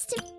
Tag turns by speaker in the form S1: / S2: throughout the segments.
S1: Nice to...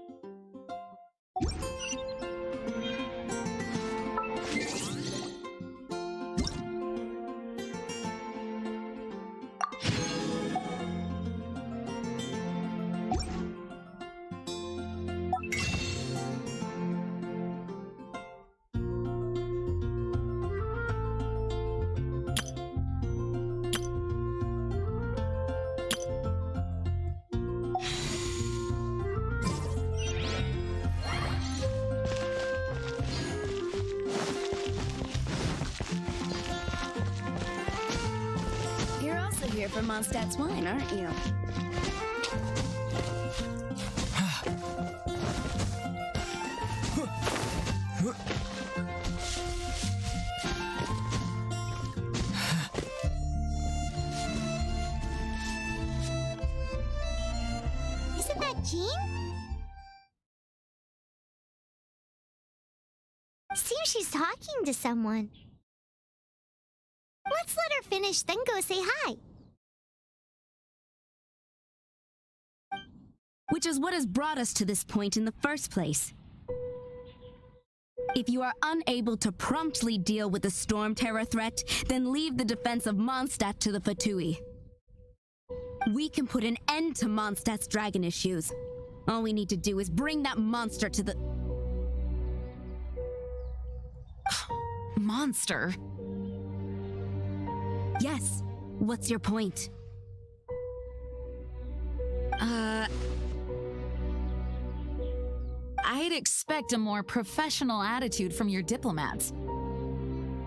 S1: You're also here for Mondstadt's wine, aren't you? Isn't that Jean? Seems she's talking to someone. Let's let her finish, then go say hi.
S2: Which is what has brought us to this point in the first place. If you are unable to promptly deal with the Storm Terror threat, then leave the defense of Mondstadt to the Fatui. We can put an end to Mondstadt's dragon issues. All we need to do is bring that monster to the...
S3: Monster?
S2: Yes. What's your point?
S3: I'd expect a more professional attitude from your diplomats.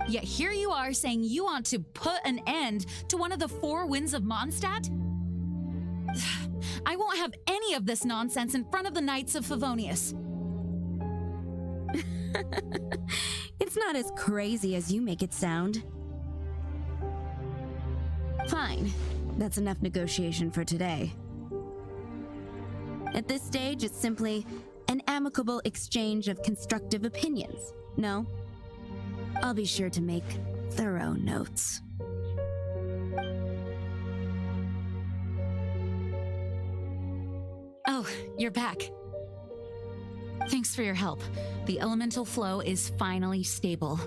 S3: Yet here you are saying you want to put an end to one of the four winds of Mondstadt? I won't have any of this nonsense in front of the Knights of Favonius.
S2: It's not as crazy as you make it sound. Fine. That's enough negotiation for today. At this stage, it's simply an amicable exchange of constructive opinions. No? I'll be sure to make thorough notes.
S3: Oh, you're back. Thanks for your help. The elemental flow is finally stable.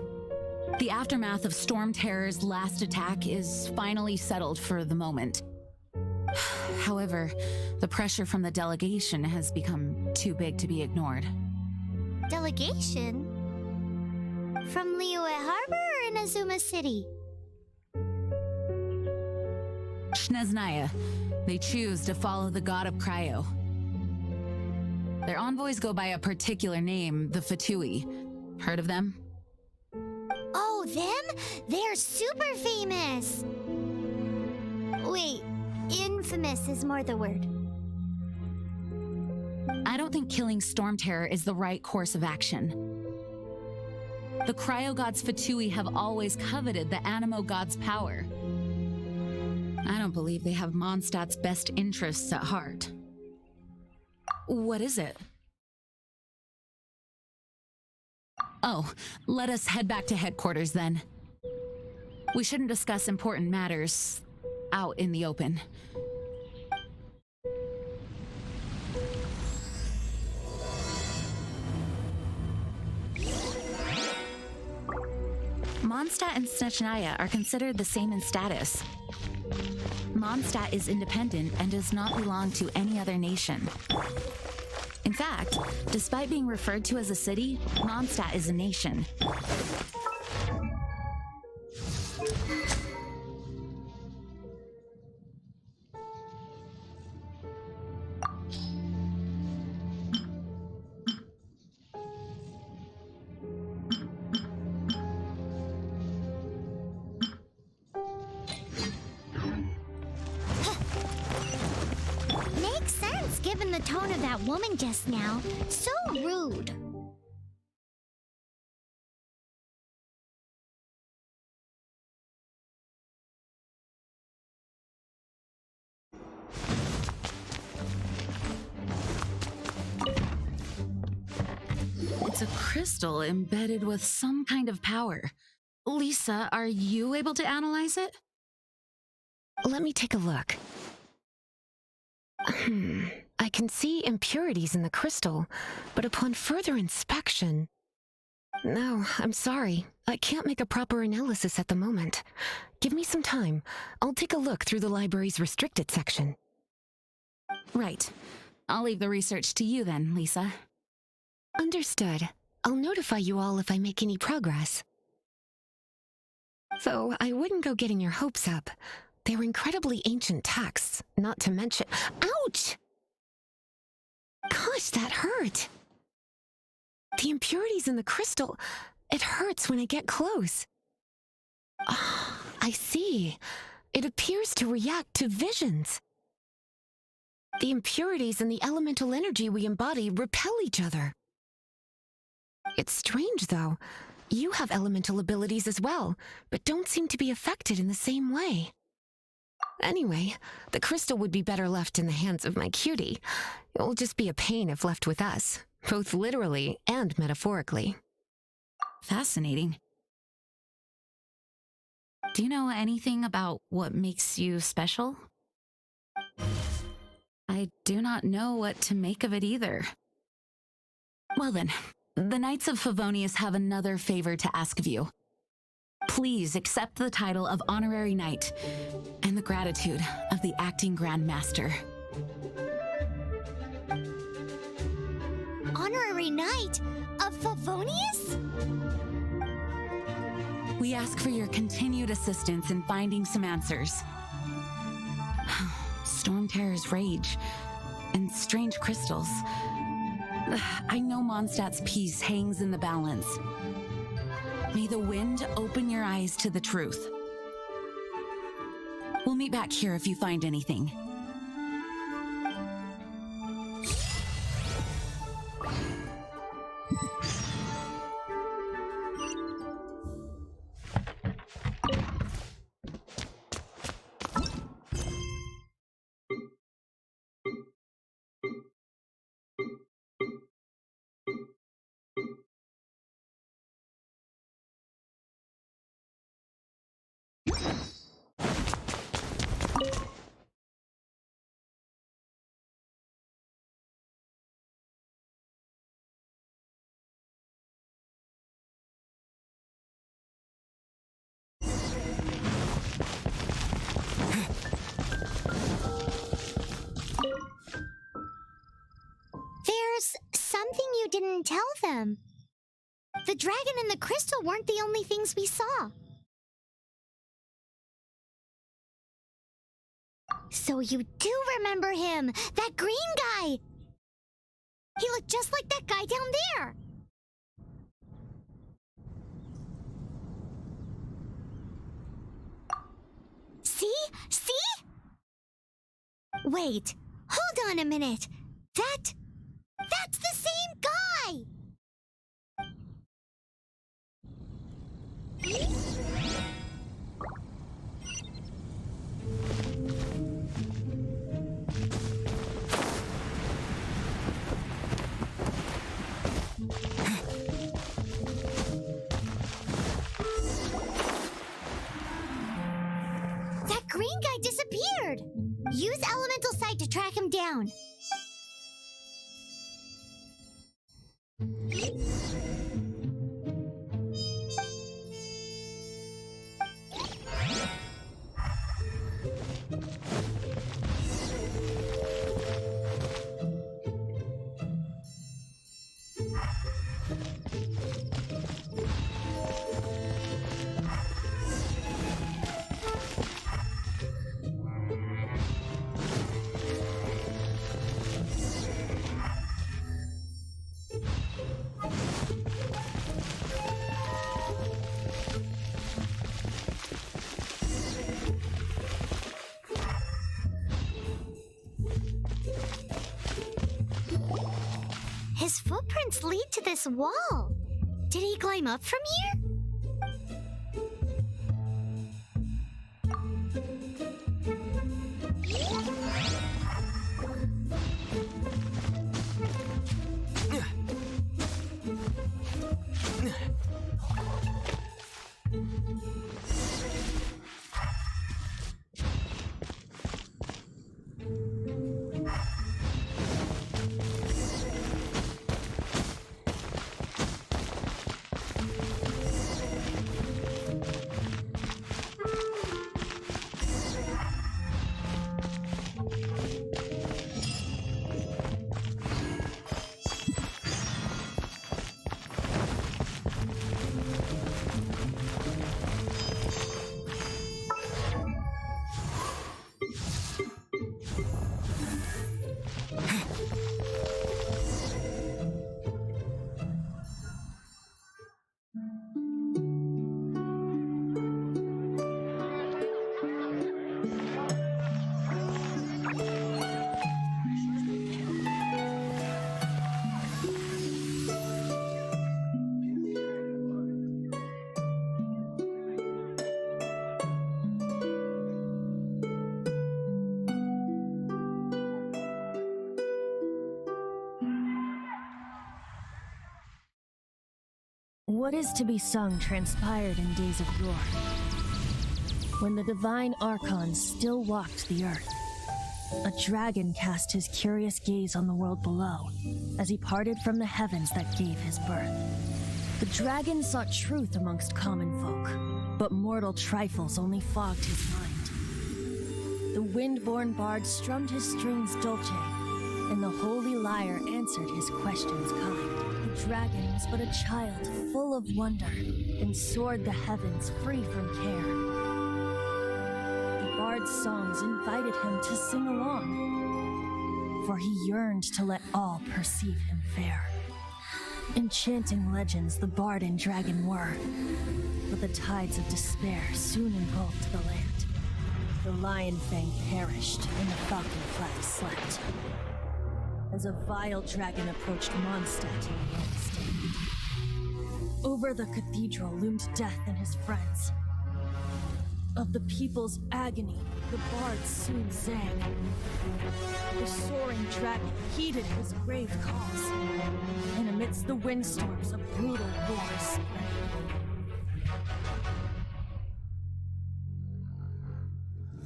S3: The aftermath of Storm Terror's last attack is finally settled for the moment. However, the pressure from the delegation has become too big to be ignored.
S1: Delegation? From Liyue Harbor or Inazuma City?
S3: Shneznaya. They choose to follow the god of Cryo. Their envoys go by a particular name, the Fatui. Heard of them?
S1: Oh, them? They're super famous! Wait, infamous is more the word.
S3: I don't think killing Storm Terror is the right course of action. The Cryo God's Fatui have always coveted the Animo God's power. I don't believe they have Mondstadt's best interests at heart. What is it? Oh, let us head back to headquarters then. We shouldn't discuss important matters out in the open. Mondstadt and Snechnaya are considered the same in status. Mondstadt is independent and does not belong to any other nation. In fact, despite being referred to as a city, Mondstadt is a nation.
S1: Makes sense given the tone of that woman just now. So rude.
S3: It's a crystal embedded with some kind of power. Lisa, are you able to analyze it?
S2: Let me take a look.
S4: I can see impurities in the crystal, but upon further inspection... No, I'm sorry. I can't make a proper analysis at the moment. Give me some time. I'll take a look through the library's restricted section.
S3: Right. I'll leave the research to you then, Lisa.
S4: Understood. I'll notify you all if I make any progress. Though I wouldn't go getting your hopes up. They're incredibly ancient texts, not to mention— Ouch! Gosh, that hurt! The impurities in the crystal, it hurts when I get close. Ah, I see. It appears to react to visions. The impurities and the elemental energy we embody repel each other. It's strange, though. You have elemental abilities as well, but don't seem to be affected in the same way. Anyway, the crystal would be better left in the hands of my cutie. It will just be a pain if left with us, both literally and metaphorically.
S3: Fascinating. Do you know anything about what makes you special? I do not know what to make of it either. Well then, the Knights of Favonius have another favor to ask of you. Please accept the title of Honorary Knight and the gratitude of the Acting Grand Master.
S1: Honorary Knight of Favonius?
S3: We ask for your continued assistance in finding some answers. Storm Terror's rage and strange crystals. I know Mondstadt's peace hangs in the balance. May the wind open your eyes to the truth. We'll meet back here if you find anything.
S1: There's something you didn't tell them. The dragon and the crystal weren't the only things we saw. So you do remember him, that green guy! He looked just like that guy down there! See? See? Wait, hold on a minute. That's the same guy! That green guy disappeared! Use Elemental Sight to track him down. His footprints lead to this wall. Did he climb up from here?
S5: What is to be sung transpired in days of yore, when the divine archons still walked the earth. A dragon cast his curious gaze on the world below, as he parted from the heavens that gave his birth. The dragon sought truth amongst common folk, but mortal trifles only fogged his mind. The wind-born bard strummed his strings dolce, and the holy lyre answered his questions kind. The dragon was but a child full of wonder, and soared the heavens free from care. The bard's songs invited him to sing along, for he yearned to let all perceive him fair. Enchanting legends the bard and dragon were, but the tides of despair soon engulfed the land. The lion fang perished, and the falcon flag slept, as a vile dragon approached Mondstadt in the stand. Over the cathedral loomed death and his friends. Of the people's agony, the bard soon sang. The soaring dragon heeded his grave calls, and amidst the windstorms a brutal war spread.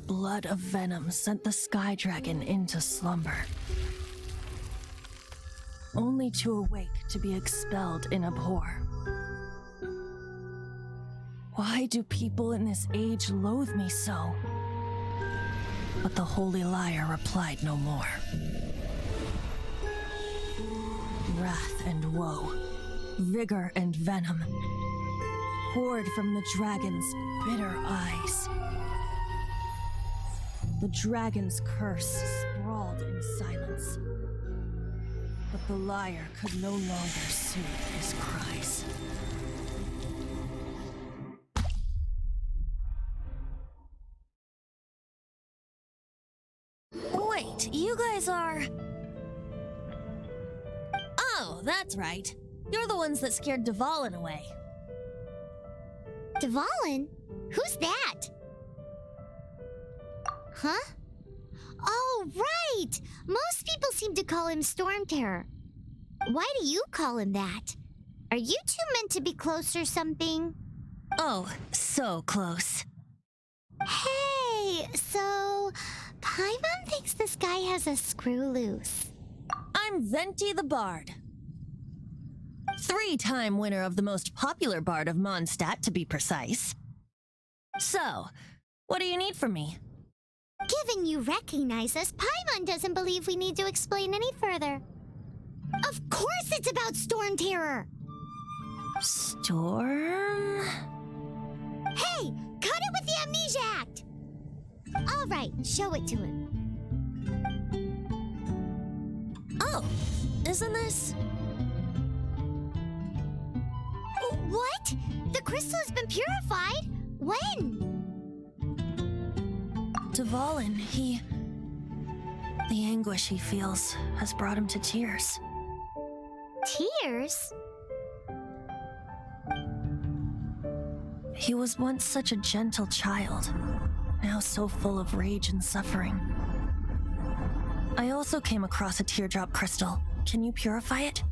S5: Blood of venom sent the sky dragon into slumber, only to awake to be expelled in abhor. Why do people in this age loathe me so? But the holy lyre replied no more. Wrath and woe, vigor and venom, poured from the dragon's bitter eyes. The dragon's curse sprawled in silence, but the lyre could no longer soothe his cries.
S6: Wait, you guys are... Oh, that's right. You're the ones that scared Dvalin away.
S1: Dvalin? Who's that? Huh? Oh, right! Most people seem to call him Storm Terror. Why do you call him that? Are you two meant to be close or something?
S6: Oh, so close.
S1: Hey, so... Paimon thinks this guy has a screw loose.
S6: I'm Venti the Bard. 3-time winner of the most popular bard of Mondstadt, to be precise. So, what do you need from me?
S1: Given you recognize us, Paimon doesn't believe we need to explain any further. Of course it's about Storm Terror!
S6: Storm?
S1: Hey, cut it with the Amnesia Act! All right, show it to him.
S6: Oh, isn't this...
S1: What? The crystal has been purified? When?
S6: Dvalin, the anguish he feels has brought him to tears.
S1: Tears?
S6: He was once such a gentle child, now so full of rage and suffering. I also came across a teardrop crystal. Can you purify it?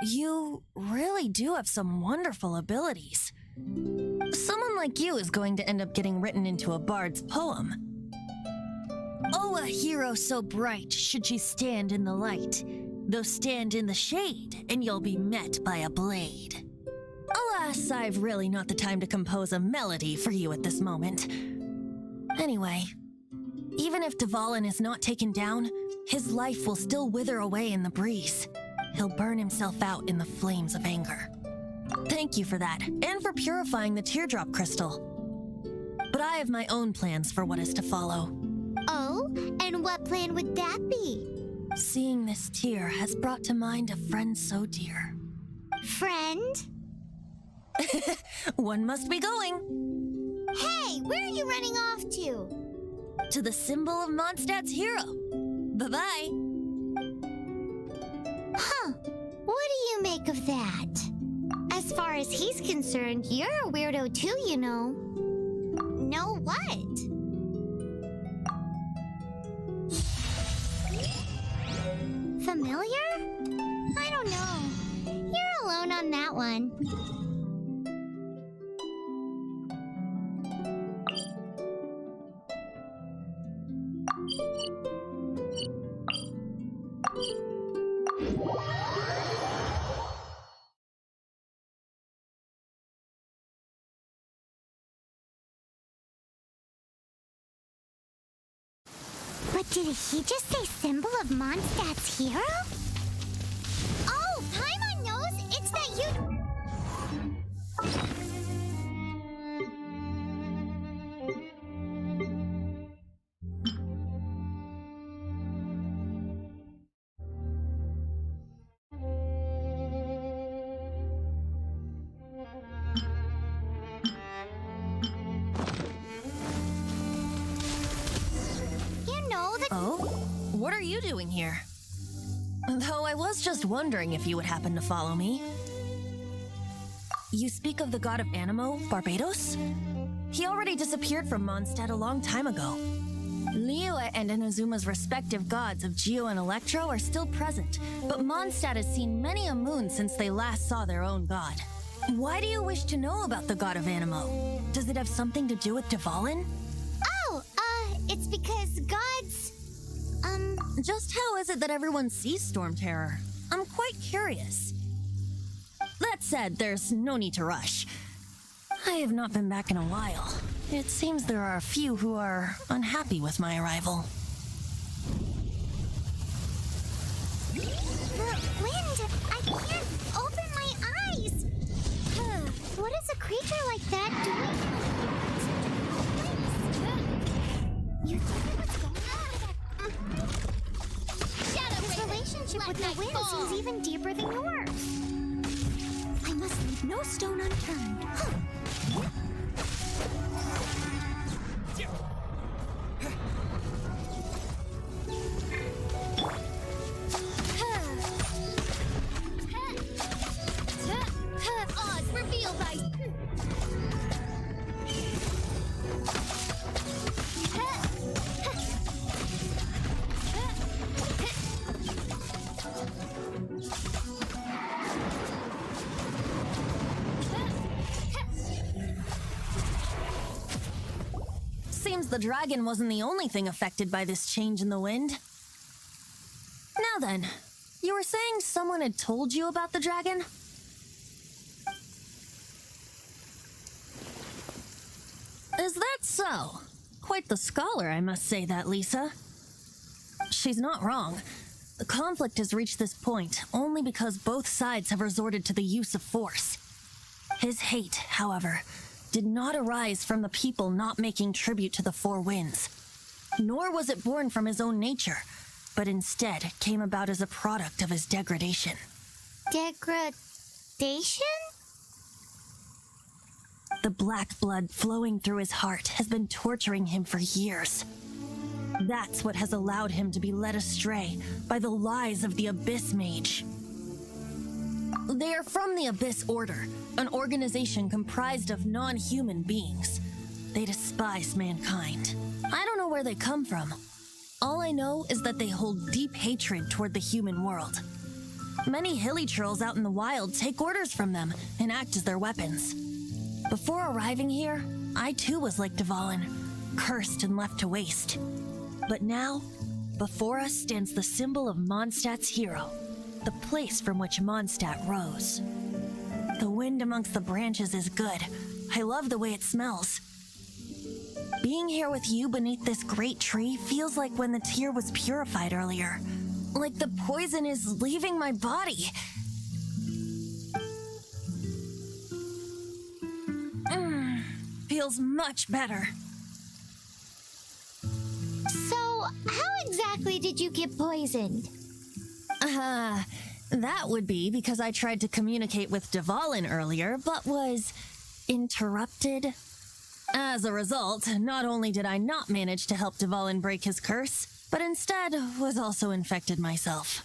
S6: You really do have some wonderful abilities. Someone like you is going to end up getting written into a bard's poem. Oh, a hero so bright should she stand in the light, though stand in the shade, and you'll be met by a blade. Alas, I've really not the time to compose a melody for you at this moment. Anyway, even if Dvalin is not taken down, his life will still wither away in the breeze. He'll burn himself out in the flames of anger. Thank you for that, and for purifying the teardrop crystal. But I have my own plans for what is to follow.
S1: Oh, and what plan would that be?
S6: Seeing this tear has brought to mind a friend so dear.
S1: Friend?
S6: One must be going.
S1: Hey, where are you running off to?
S6: To the symbol of Mondstadt's hero. Bye-bye.
S1: Huh, make of that? As far as he's concerned, you're a weirdo too, you know. Know what? Familiar? I don't know. You're alone on that one. But did he just say symbol of Mondstadt's hero? Oh, Paimon knows! It's that you... You know that...
S6: Oh? What are you doing here? Though I was just wondering if you would happen to follow me. You speak of the god of Animo, Barbados? He already disappeared from Mondstadt a long time ago. Liyue and Inazuma's respective gods of Geo and Electro are still present, but Mondstadt has seen many a moon since they last saw their own god. Why do you wish to know about the god of Animo? Does it have something to do with Dvalin?
S1: Oh, it's because gods...
S6: Just how is it that everyone sees Storm Terror? I'm quite curious. That said, there's no need to rush. I have not been back in a while. It seems there are a few who are unhappy with my arrival.
S1: The wind! I can't open my eyes! What is a creature like that doing? You tell me what's going on? His relationship with the wind seems even deeper than yours. I must leave no stone unturned. Oz, reveal thy...
S6: Seems the dragon wasn't the only thing affected by this change in the wind. Now then, you were saying someone had told you about the dragon? Is that so? Quite the scholar, I must say that, Lisa. She's not wrong. The conflict has reached this point only because both sides have resorted to the use of force. His hate, however, did not arise from the people not making tribute to the Four Winds. Nor was it born from his own nature, but instead came about as a product of his degradation.
S1: Degradation?
S6: The black blood flowing through his heart has been torturing him for years. That's what has allowed him to be led astray by the lies of the Abyss Mage. They are from the Abyss Order, an organization comprised of non-human beings. They despise mankind. I don't know where they come from. All I know is that they hold deep hatred toward the human world. Many hilly trolls out in the wild take orders from them and act as their weapons. Before arriving here, I too was like Dvalin, cursed and left to waste. But now, before us stands the symbol of Mondstadt's hero, the place from which Mondstadt rose. The wind amongst the branches is good. I love the way it smells. Being here with you beneath this great tree feels like when the tear was purified earlier. Like the poison is leaving my body. Feels much better.
S1: So, how exactly did you get poisoned?
S6: That would be because I tried to communicate with Dvalin earlier, but was interrupted. As a result, not only did I not manage to help Dvalin break his curse, but instead was also infected myself.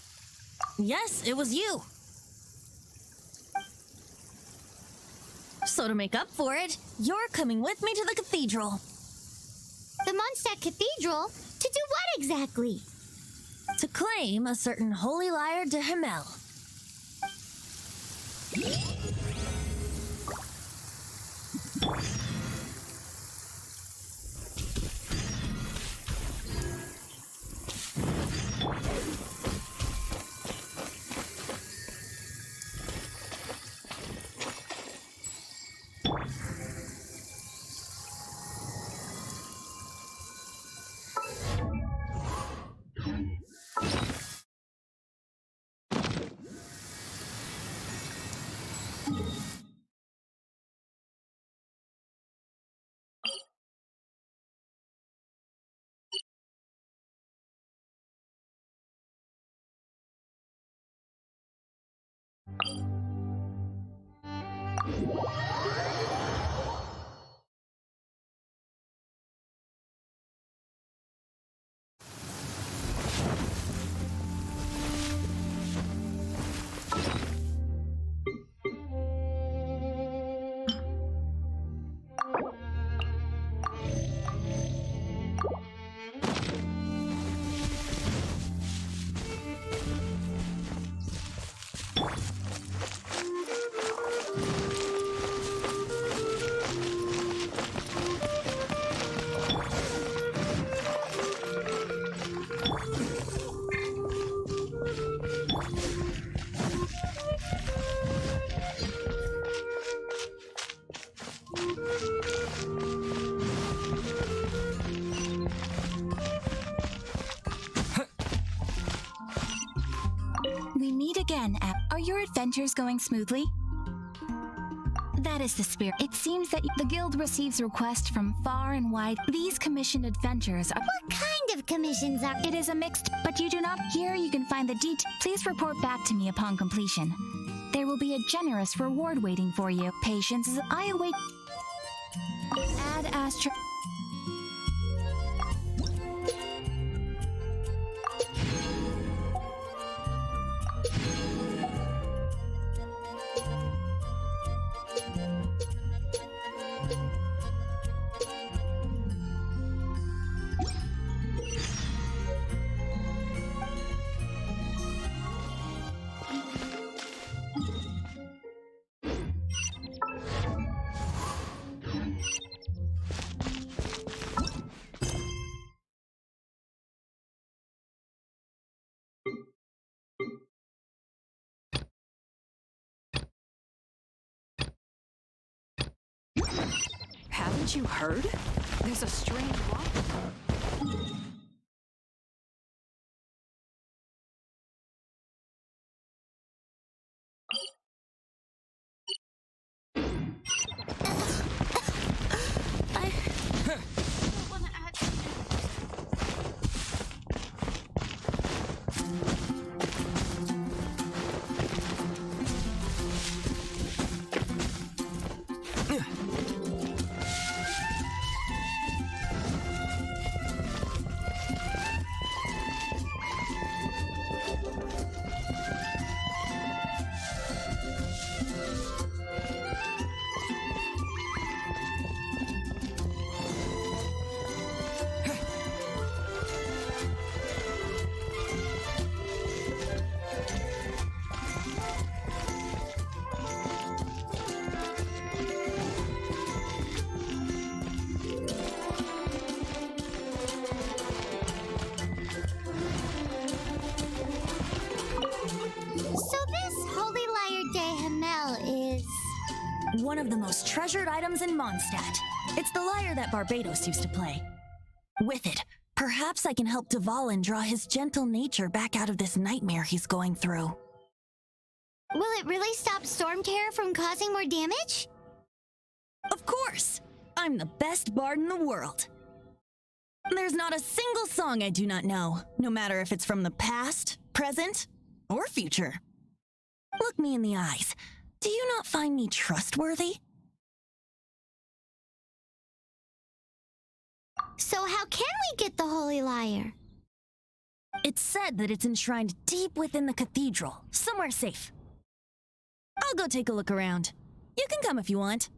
S6: Yes, it was you. So to make up for it, you're coming with me to the cathedral.
S1: The Mondstadt Cathedral? To do what exactly?
S6: To claim a certain holy lyre de Himmel.
S7: We meet again, Are your adventures going smoothly? That is the spirit. It seems that the guild receives requests from far and wide. These commissioned adventures are...
S1: What kind of commissions are...
S7: It is a mixed, but you do not... Here you can find the Please report back to me upon completion. There will be a generous reward waiting for you. Patience as I await... Ad Astra...
S4: Haven't you heard? There's a strange water.
S6: One of the most treasured items in Mondstadt. It's the lyre that Barbados used to play. With it, perhaps I can help Dvalin draw his gentle nature back out of this nightmare he's going through.
S1: Will it really stop Storm Terror from causing more damage?
S6: Of course! I'm the best bard in the world. There's not a single song I do not know, no matter if it's from the past, present, or future. Look me in the eyes. Do you not find me trustworthy?
S1: So how can we get the Holy Lyre?
S6: It's said that it's enshrined deep within the cathedral, somewhere safe. I'll go take a look around. You can come if you want.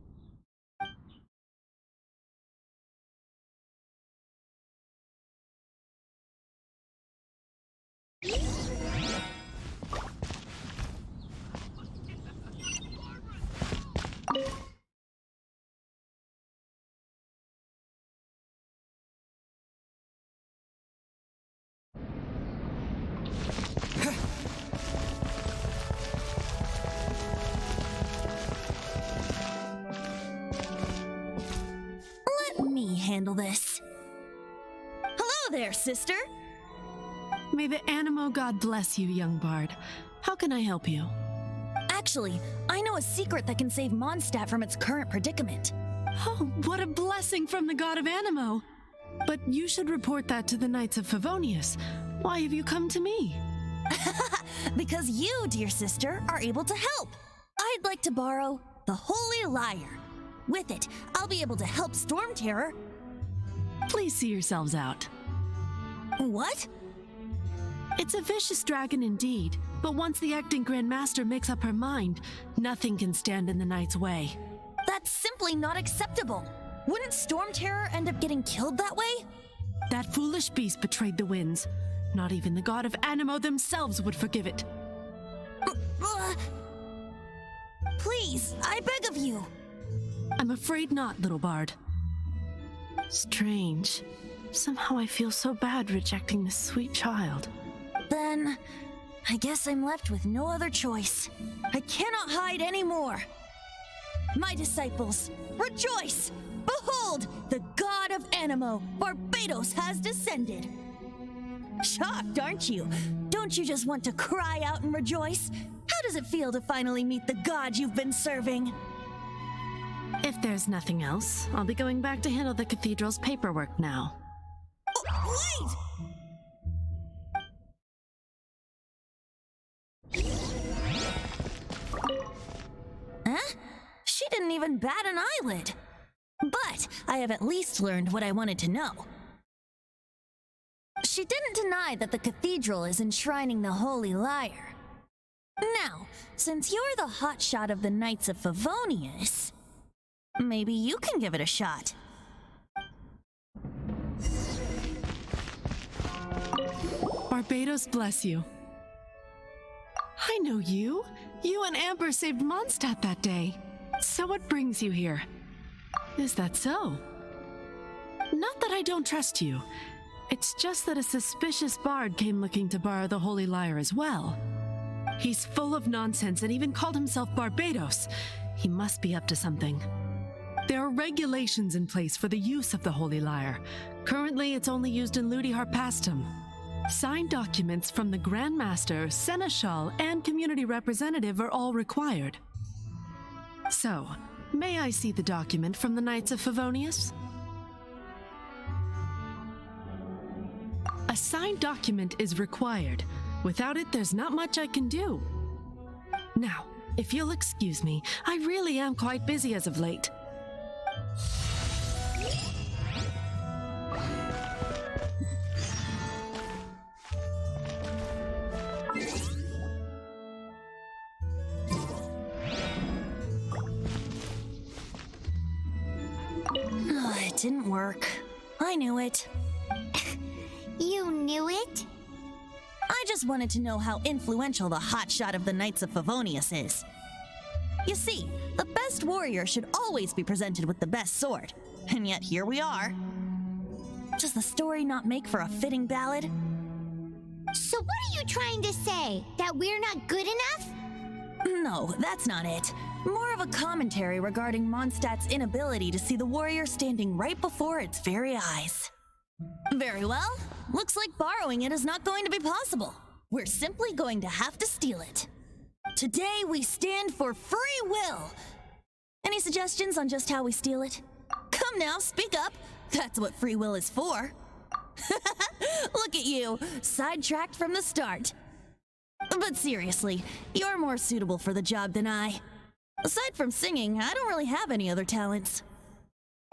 S6: handle this. Hello there, sister!
S4: May the Animo god bless you, young bard. How can I help you?
S6: Actually, I know a secret that can save Mondstadt from its current predicament.
S4: Oh, what a blessing from the god of Animo! But you should report that to the Knights of Favonius. Why have you come to me?
S6: Because you, dear sister, are able to help. I'd like to borrow the Holy Lyre. With it, I'll be able to help Storm Terror.
S4: Please see yourselves out.
S6: What?
S4: It's a vicious dragon indeed, but once the acting Grand Master makes up her mind, nothing can stand in the Knight's way.
S6: That's simply not acceptable. Wouldn't Storm Terror end up getting killed that way?
S4: That foolish beast betrayed the winds. Not even the god of Animo themselves would forgive it.
S6: Please, I beg of you.
S4: I'm afraid not, little bard. Strange. Somehow I feel so bad rejecting this sweet child.
S6: Then, I guess I'm left with no other choice. I cannot hide anymore. My disciples, rejoice! Behold, the god of Animo, Barbados, has descended. Shocked, aren't you? Don't you just want to cry out and rejoice? How does it feel to finally meet the god you've been serving?
S4: If there's nothing else, I'll be going back to handle the cathedral's paperwork now.
S6: Oh, wait! Huh? She didn't even bat an eyelid. But I have at least learned what I wanted to know. She didn't deny that the cathedral is enshrining the Holy Lyre. Now, since you're the hotshot of the Knights of Favonius, maybe you can give it a shot.
S4: Barbados bless you. I know you. You and Amber saved Mondstadt that day. So what brings you here? Is that so? Not that I don't trust you. It's just that a suspicious bard came looking to borrow the Holy Lyre as well. He's full of nonsense and even called himself Barbados. He must be up to something. There are regulations in place for the use of the Holy Lyre. Currently, it's only used in Ludi Harpastum. Signed documents from the Grand Master, Seneschal, and community representative are all required. So, may I see the document from the Knights of Favonius? A signed document is required. Without it, there's not much I can do. Now, if you'll excuse me, I really am quite busy as of late.
S6: It didn't work. I knew it.
S1: You knew it?
S6: I just wanted to know how influential the hotshot of the Knights of Favonius is. You see, the best warrior should always be presented with the best sword. And yet here we are. Does the story not make for a fitting ballad?
S1: So what are you trying to say? That we're not good enough?
S6: No, that's not it. More of a commentary regarding Mondstadt's inability to see the warrior standing right before its very eyes. Very well. Looks like borrowing it is not going to be possible. We're simply going to have to steal it. Today we stand for free will. Any suggestions on just how we steal it? Come now, speak up. That's what free will is for. Look at you, sidetracked from the start. But seriously, you're more suitable for the job than I. Aside from singing, I don't really have any other talents.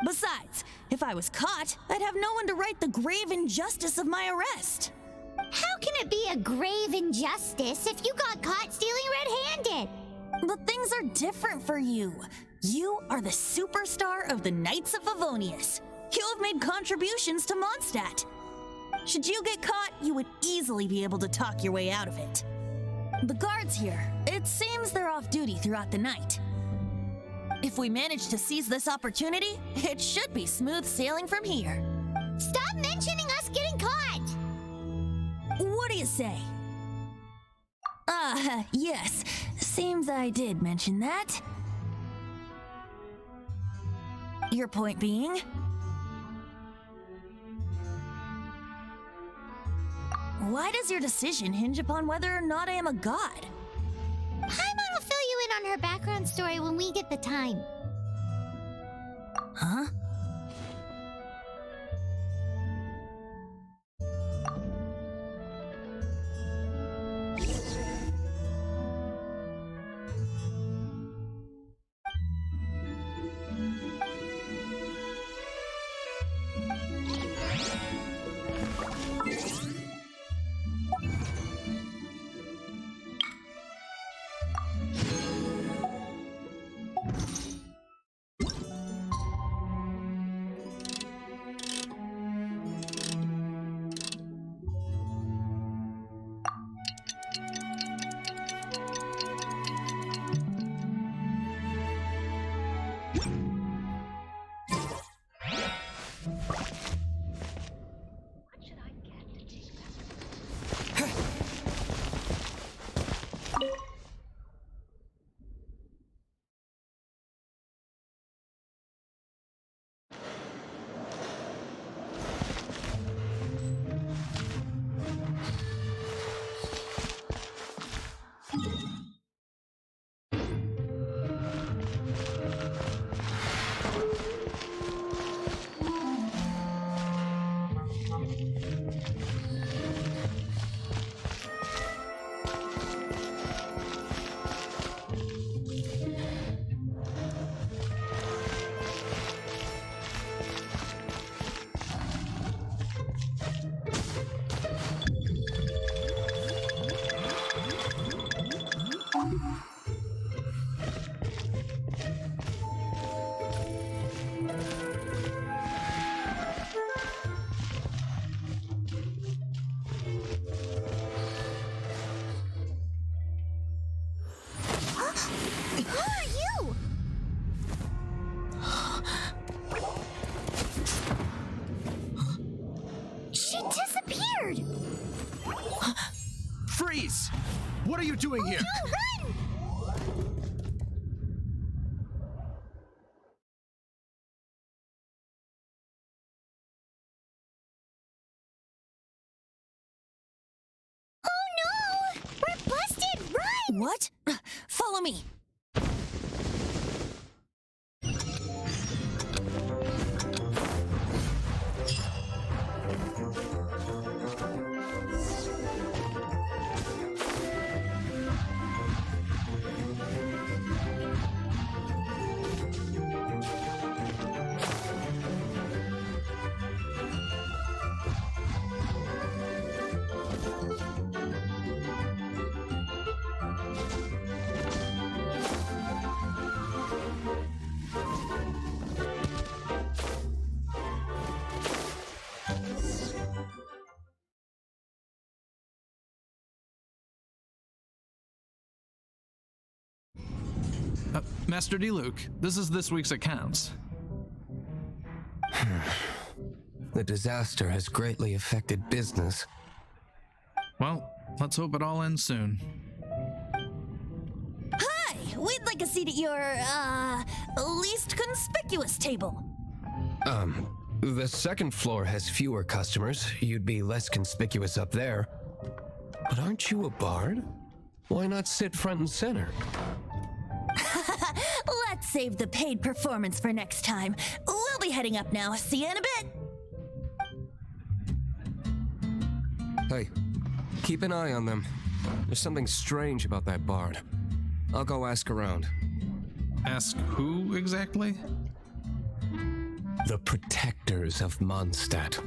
S6: Besides, if I was caught, I'd have no one to right the grave injustice of my arrest.
S1: How can it be a grave injustice if you got caught stealing red-handed?
S6: But things are different for you. You are the superstar of the Knights of Favonius. You have made contributions to Mondstadt. Should you get caught, you would easily be able to talk your way out of it. The guards here, it seems they're off duty throughout the night. If we manage to seize this opportunity, it should be smooth sailing from here.
S1: Stop mentioning us getting caught!
S6: What do you say? Yes. Seems I did mention that. Your point being? Why does your decision hinge upon whether or not I am a god?
S1: Paimon will fill you in on her background story when we get the time.
S6: Huh?
S1: Who are you? She disappeared!
S8: Freeze! What are you doing here?
S1: No, run! Oh no! We're busted! Run!
S6: What? Follow me.
S8: Master D. Luke, this is this week's accounts.
S9: The disaster has greatly affected business.
S8: Well, let's hope it all ends soon.
S6: Hi! We'd like a seat at your, least conspicuous table.
S9: The second floor has fewer customers. You'd be less conspicuous up there. But aren't you a bard? Why not sit front and center?
S6: Let's save the paid performance for next time. We'll be heading up now. See you in a bit.
S9: Hey, keep an eye on them. There's something strange about that bard. I'll go ask around.
S8: Ask who exactly?
S9: The protectors of Mondstadt.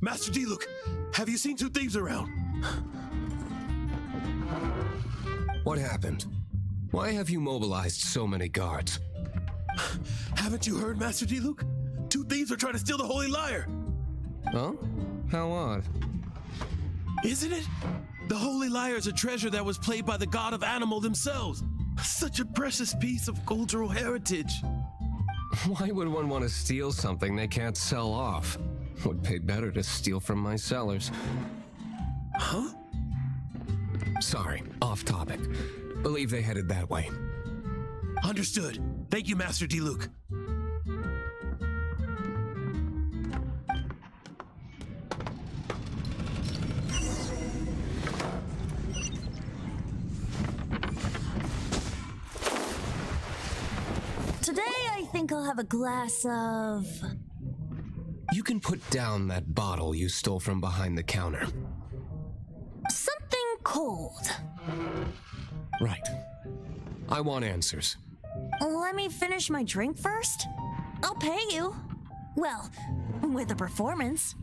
S10: Master D. Luke, have you seen two thieves around?
S9: What happened? Why have you mobilized so many guards?
S10: Haven't you heard, Master D. Luke? Two thieves are trying to steal the Holy Lyre.
S9: Oh? How odd.
S10: Isn't it? The Holy Lyre is a treasure that was played by the god of animal themselves. Such a precious piece of cultural heritage.
S9: Why would one want to steal something they can't sell off? Would pay better to steal from my sellers.
S10: Huh?
S9: Sorry, off topic. Believe they headed that way.
S10: Understood. Thank you, Master Diluc.
S6: Today, I think I'll have a glass of...
S9: You can put down that bottle you stole from behind the counter.
S6: something cold.
S9: Right. I want answers.
S6: Let me finish my drink first. I'll pay you. Well, with a performance.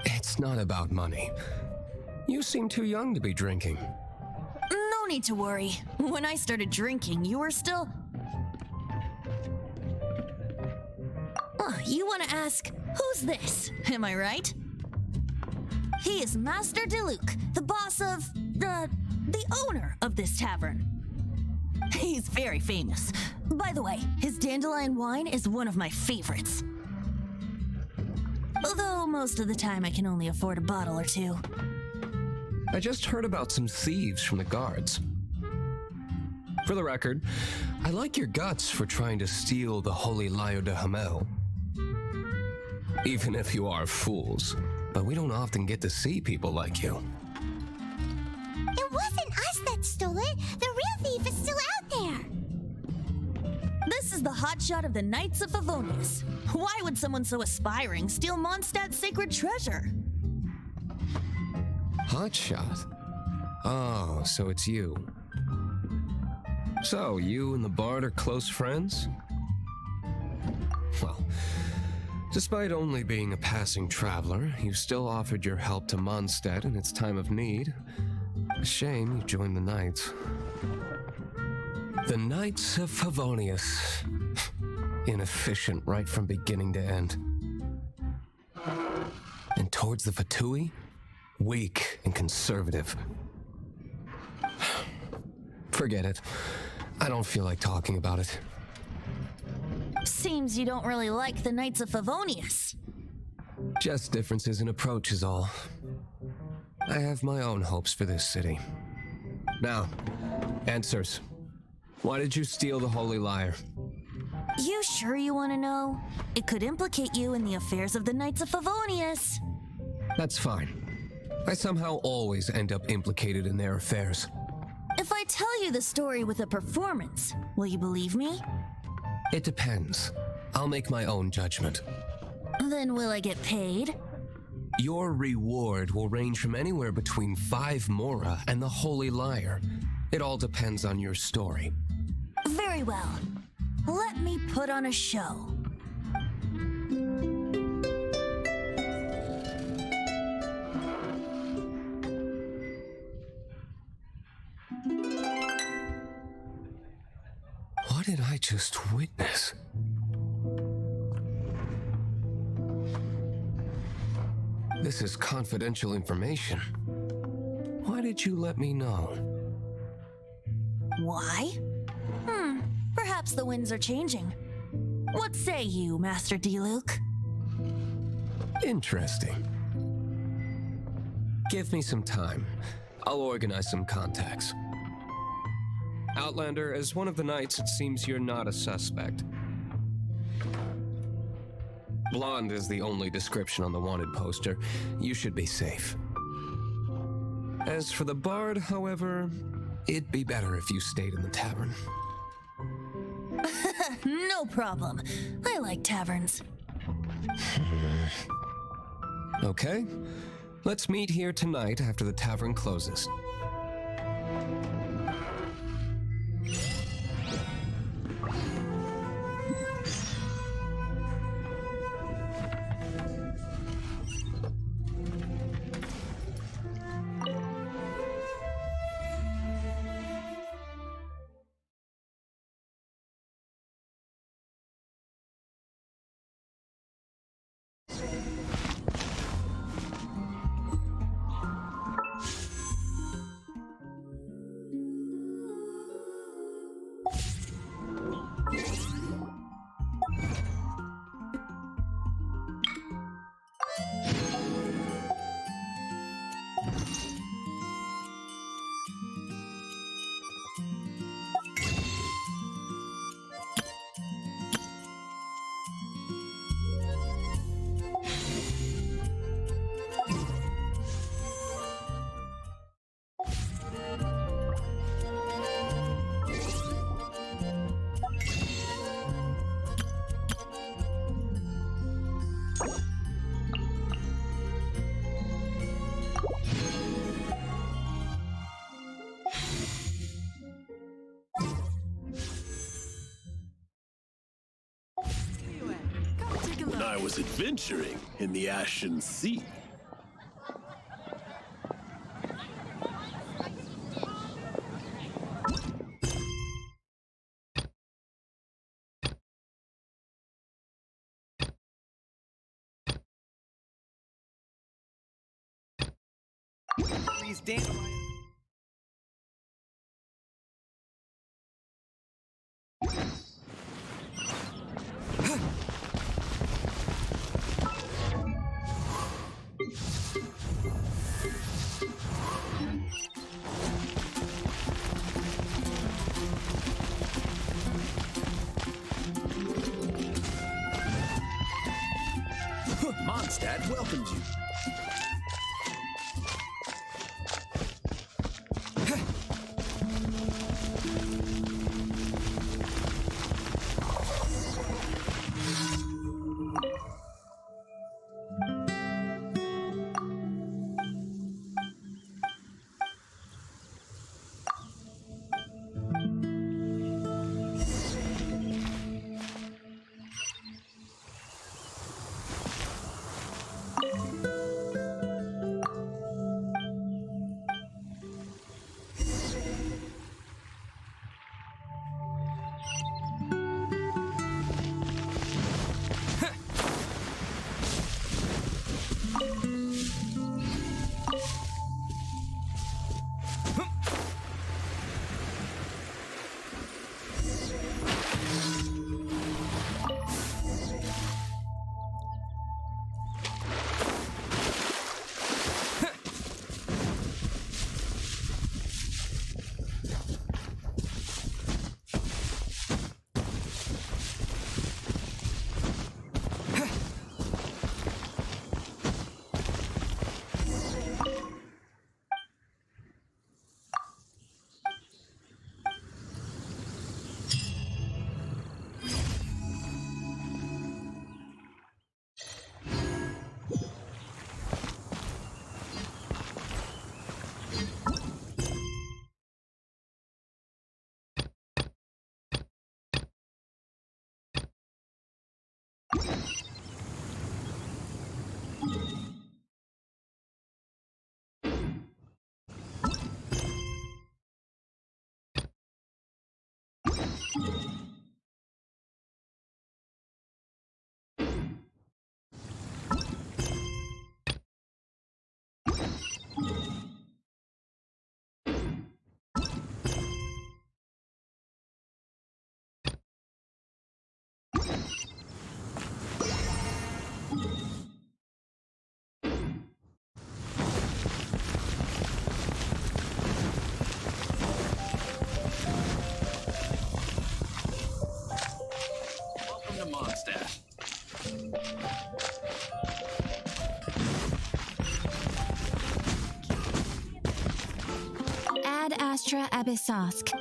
S9: It's not about money. You seem too young to be drinking.
S6: No need to worry. When I started drinking, you were still... You want to ask, who's this? Am I right? He is Master Diluc, the boss of... the owner of this tavern. He's very famous. By the way, his dandelion wine is one of my favorites. Although most of the time I can only afford a bottle or two.
S9: I just heard about some thieves from the guards. For the record, I like your guts for trying to steal the Holy Lyre de Hamel. Even if you are fools, but we don't often get to see people like you.
S1: It wasn't us that stole it. The real thief is still out there.
S6: This is the hotshot of the Knights of Favonius. Why would someone so aspiring steal Mondstadt's sacred treasure?
S9: Hotshot? Oh, so it's you. So, you and the bard are close friends? Well, despite only being a passing traveler, you still offered your help to Mondstadt in its time of need. A shame you joined the Knights. The Knights of Favonius. Inefficient right from beginning to end. And towards the Fatui, weak and conservative. Forget it. I don't feel like talking about it.
S6: Seems you don't really like the Knights of Favonius.
S9: Just differences in approach is all. I have my own hopes for this city. Now, answers. Why did you steal the Holy Lyre?
S6: You sure you want to know? It could implicate you in the affairs of the Knights of Favonius.
S9: That's fine. I somehow always end up implicated in their affairs.
S6: If I tell you the story with a performance, will you believe me?
S9: It depends. I'll make my own judgment.
S6: Then will I get paid?
S9: Your reward will range from anywhere between 5 Mora and the Holy Lyre. It all depends on your story.
S6: Very well. Let me put on a show.
S9: What did I just witness? This is confidential information. Why did you let me know?
S6: Why? Perhaps the winds are changing. What say you, Master Diluc?
S9: Interesting. Give me some time. I'll organize some contacts. Outlander, as one of the knights, it seems you're not a suspect. Blonde is the only description on the wanted poster. You should be safe. As for the bard, however, it'd be better if you stayed in the tavern.
S6: No problem. I like taverns.
S9: Okay, let's meet here tonight after the tavern closes.
S10: I was adventuring in the Ashen Sea.
S11: These dandelions. Mondstadt welcomes you.
S7: Ad Astra Abyssosk.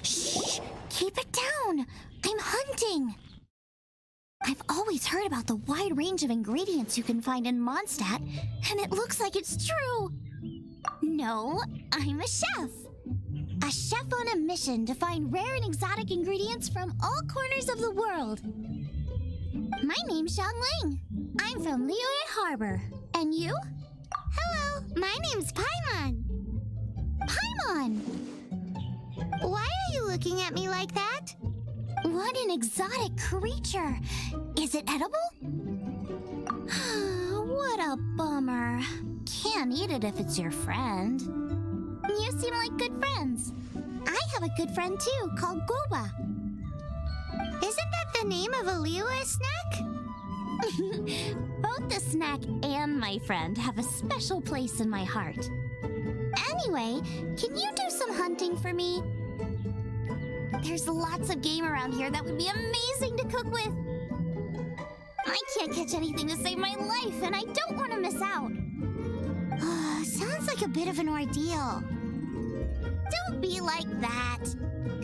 S1: Shh! Keep it down! I'm hunting! I've always heard about the wide range of ingredients you can find in Mondstadt, and it looks like it's true! No, I'm a chef! A chef on a mission to find rare and exotic ingredients from all corners of the world. My name's Xiangling. I'm from Liyue Harbor. And you? Hello, my name's Paimon. Paimon! Why are you looking at me like that? What an exotic creature. Is it edible? What a bummer. Can't eat it if it's your friend. You seem like good friends. I have a good friend too, called Goba. Isn't that the name of a Liyue snack? Both the snack and my friend have a special place in my heart. Anyway, can you do some hunting for me? There's lots of game around here that would be amazing to cook with. I can't catch anything to save my life, and I don't want to miss out. Sounds like a bit of an ordeal. Don't be like that.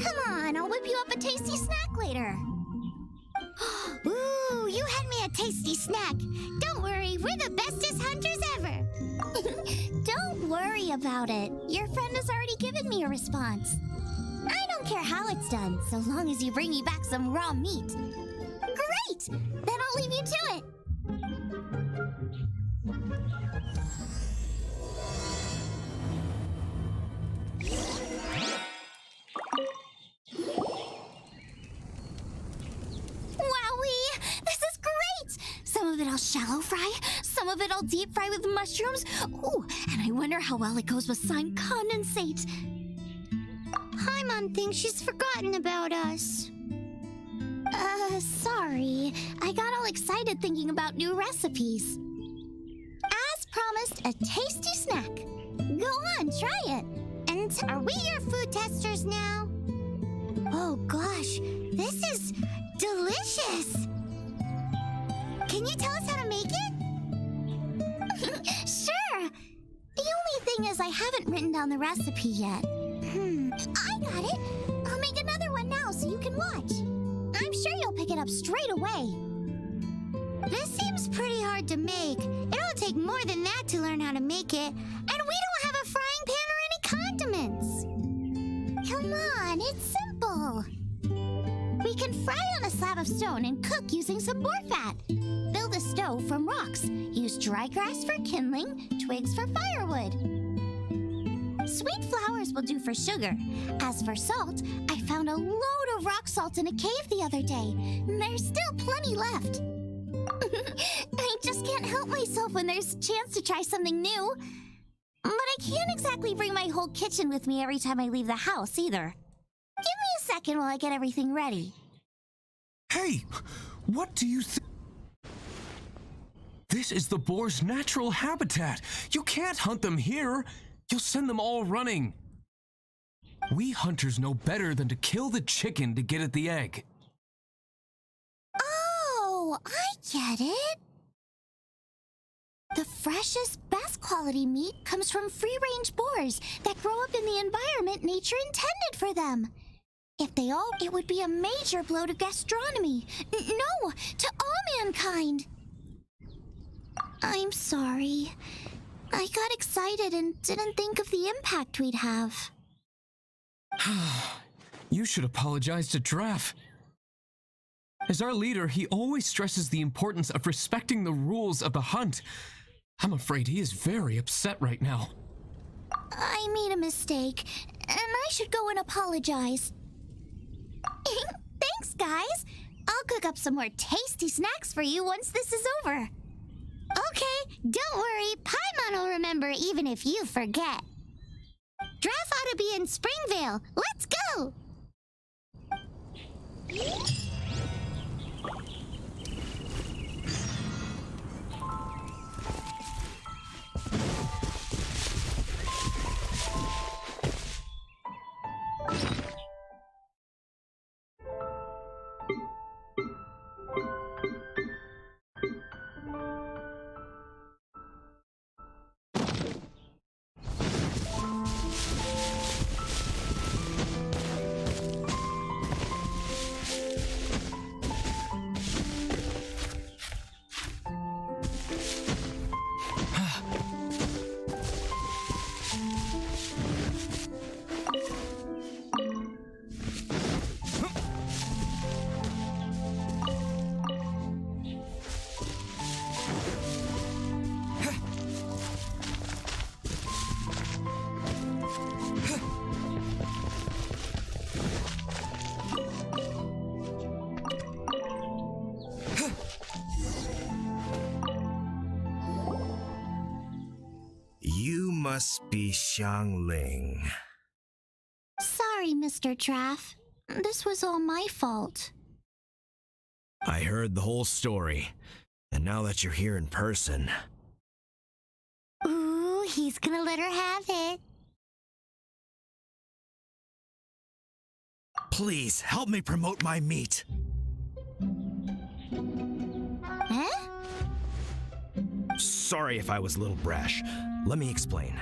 S1: Come on, I'll whip you up a tasty snack later. Ooh, you had me a tasty snack. Don't worry, we're the bestest hunters ever. Don't worry about it. Your friend has already given me a response. I don't care how it's done, so long as you bring me back some raw meat. Great! Then I'll leave you to it. Wowee! This is great! Some of it I'll shallow fry, some of it I'll deep fry with mushrooms. Ooh, and I wonder how well it goes with slime condensate. Paimon thinks she's forgotten about us. Sorry. I got all excited thinking about new recipes. As promised, a tasty snack. Go on, try it. And are we your food testers now? Oh gosh, this is delicious. Can you tell us how to make it? Sure. The only thing is I haven't written down the recipe yet. I got it. I'll make another one now so you can watch. I'm sure you'll pick it up straight away. This seems pretty hard to make. It'll take more than that to learn how to make it. And we don't have a frying pan or any condiments. Come on, it's simple. We can fry on a slab of stone and cook using some boar fat. Build a stove from rocks. Use dry grass for kindling, twigs for firewood. Sweet flowers will do for sugar. As for salt, I found a load of rock salt in a cave the other day. There's still plenty left. I just can't help myself when there's a chance to try something new. But I can't exactly bring my whole kitchen with me every time I leave the house either. Give me a second while I get everything ready.
S12: Hey, what do you think? This is the boar's natural habitat. You can't hunt them here. You'll send them all running. We hunters know better than to kill the chicken to get at the egg.
S1: Oh, I get it. The freshest, best quality meat comes from free-range boars that grow up in the environment nature intended for them. If they all, it would be a major blow to gastronomy. No, to all mankind. I'm sorry. I got excited and didn't think of the impact we'd have.
S12: You should apologize to Draff. As our leader, he always stresses the importance of respecting the rules of the hunt. I'm afraid he is very upset right now.
S1: I made a mistake, and I should go and apologize. Thanks, guys. I'll cook up some more tasty snacks for you once this is over. Okay, don't worry. Paimon will remember even if you forget. Draff ought to be in Springvale. Let's go!
S13: must be Xiangling.
S1: Sorry, Mr. Traff. This was all my fault.
S13: I heard the whole story, and now that you're here in person...
S1: Ooh, he's gonna let her have it.
S13: Please, help me promote my meat.
S1: Huh?
S13: Sorry if I was a little brash. Let me explain.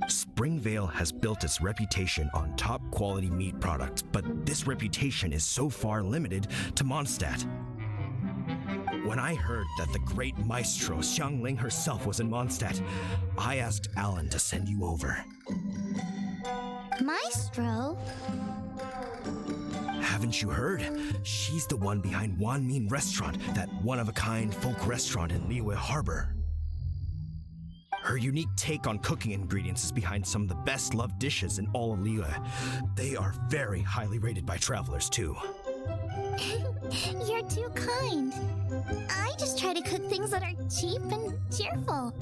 S13: Springvale has built its reputation on top quality meat products, but this reputation is so far limited to Mondstadt. When I heard that the great maestro Xiangling herself was in Mondstadt, I asked Alan to send you over.
S1: Maestro?
S13: Haven't you heard? She's the one behind Wanmin Restaurant, that one-of-a-kind folk restaurant in Liyue Harbor. Her unique take on cooking ingredients is behind some of the best-loved dishes in all of Liyue. They are very highly rated by travelers, too.
S1: You're too kind. I just try to cook things that are cheap and cheerful.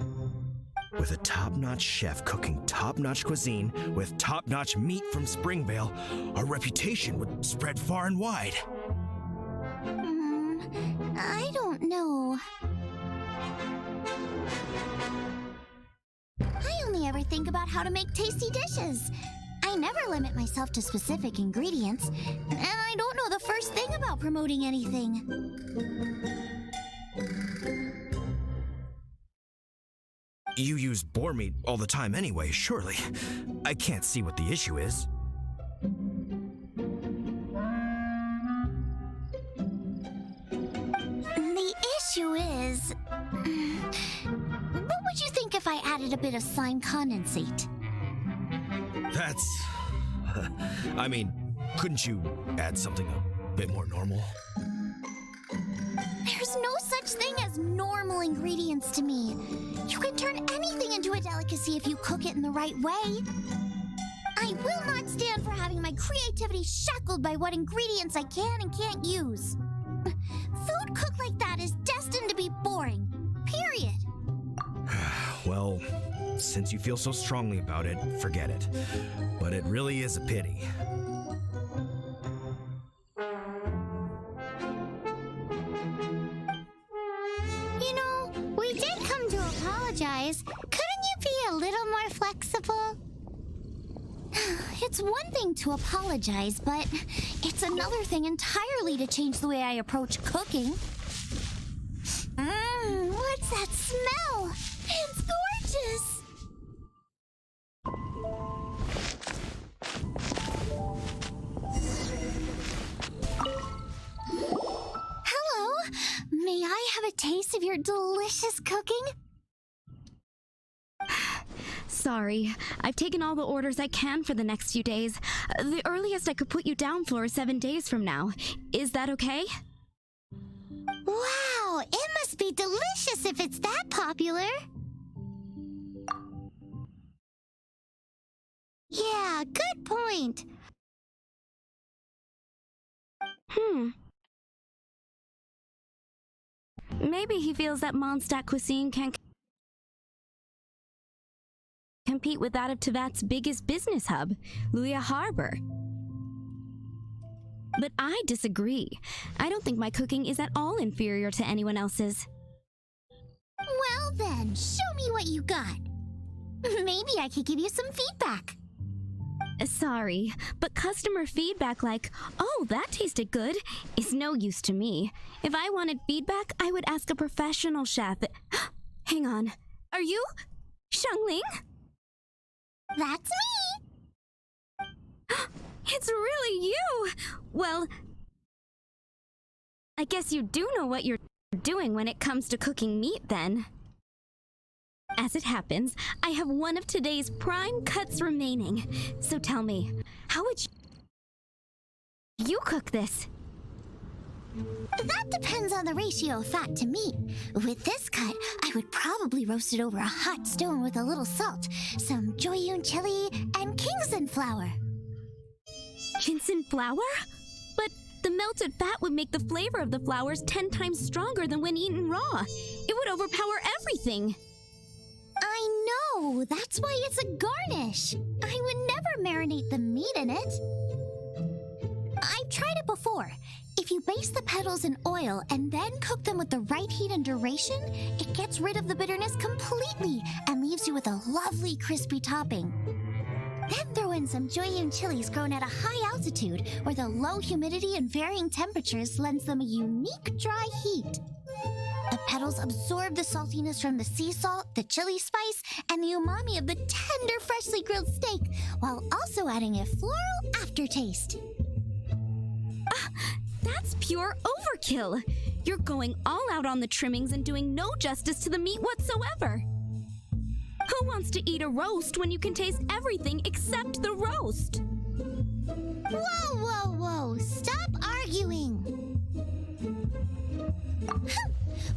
S13: With a top-notch chef cooking top-notch cuisine with top-notch meat from Springvale, our reputation would spread far and wide.
S1: I don't know. I only ever think about how to make tasty dishes. I never limit myself to specific ingredients, and I don't know the first thing about promoting anything.
S13: You use boar meat all the time anyway, surely. I can't see what the issue is.
S1: The issue is... What would you think if I added a bit of slime condensate?
S13: That's... I mean, couldn't you add something a bit more normal?
S1: There's no such thing as normal ingredients to me. You can turn anything into a delicacy if you cook it in the right way. I will not stand for having my creativity shackled by what ingredients I can and can't use. Food cooked like that is destined to be boring. Period.
S13: Well, since you feel so strongly about it, forget it. But it really is a pity.
S1: You know, we did come to apologize. Couldn't you be a little more flexible? It's one thing to apologize, but it's another thing entirely to change the way I approach cooking. What's that smell? It's gorgeous! Hello, may I have a taste of your delicious cooking?
S2: Sorry, I've taken all the orders I can for the next few days. The earliest I could put you down for is 7 days from now. Is that okay?
S1: Wow, it must be delicious if it's that popular. Yeah, good point.
S2: Maybe he feels that Mondstadt cuisine can compete with that of Tevat's biggest business hub, Liyue Harbor. But I disagree. I don't think my cooking is at all inferior to anyone else's.
S1: Well then, show me what you got. Maybe I could give you some feedback.
S2: Sorry, but customer feedback like, "Oh, that tasted good," is no use to me. If I wanted feedback, I would ask a professional chef. Hang on. Are you Xiangling?
S1: That's me!
S2: It's really you! Well, I guess you do know what you're doing when it comes to cooking meat, then. As it happens, I have one of today's prime cuts remaining. So tell me, how would you cook this?
S1: That depends on the ratio of fat to meat. With this cut, I would probably roast it over a hot stone with a little salt, some Joyun chili, and Kingston flour.
S2: Ginseng flour? But the melted fat would make the flavor of the flours 10 times stronger than when eaten raw. It would overpower everything.
S1: I know, Oh, that's why it's a garnish. I would never marinate the meat in it. I've tried it before. If you baste the petals in oil and then cook them with the right heat and duration, it gets rid of the bitterness completely and leaves you with a lovely crispy topping. Then throw in some Joyun chilies grown at a high altitude where the low humidity and varying temperatures lends them a unique dry heat. The petals absorb the saltiness from the sea salt, the chili spice, and the umami of the tender, freshly grilled steak, while also adding a floral aftertaste.
S2: That's pure overkill. You're going all out on the trimmings and doing no justice to the meat whatsoever. Who wants to eat a roast when you can taste everything except the roast?
S1: Whoa, whoa, whoa! Stop arguing!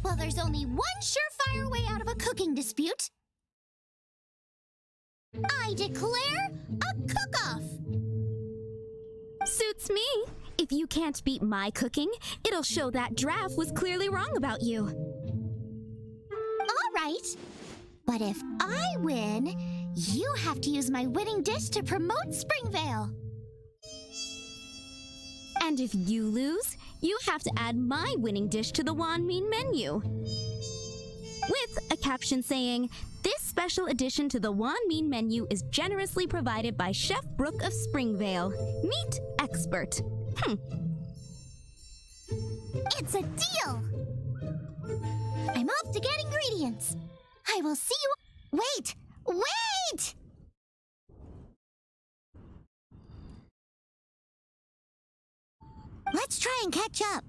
S1: Well, there's only one surefire way out of a cooking dispute. I declare a cook-off!
S2: Suits me. If you can't beat my cooking, it'll show that Draft was clearly wrong about you.
S1: All right. But if I win, you have to use my winning dish to promote Springvale.
S2: And if you lose, you have to add my winning dish to the Wanmin menu. With a caption saying, "This special addition to the Wanmin menu is generously provided by Chef Brooke of Springvale, meat expert."
S1: It's a deal! I'm off to get ingredients. I will see you... Wait! Wait! Let's try and catch up.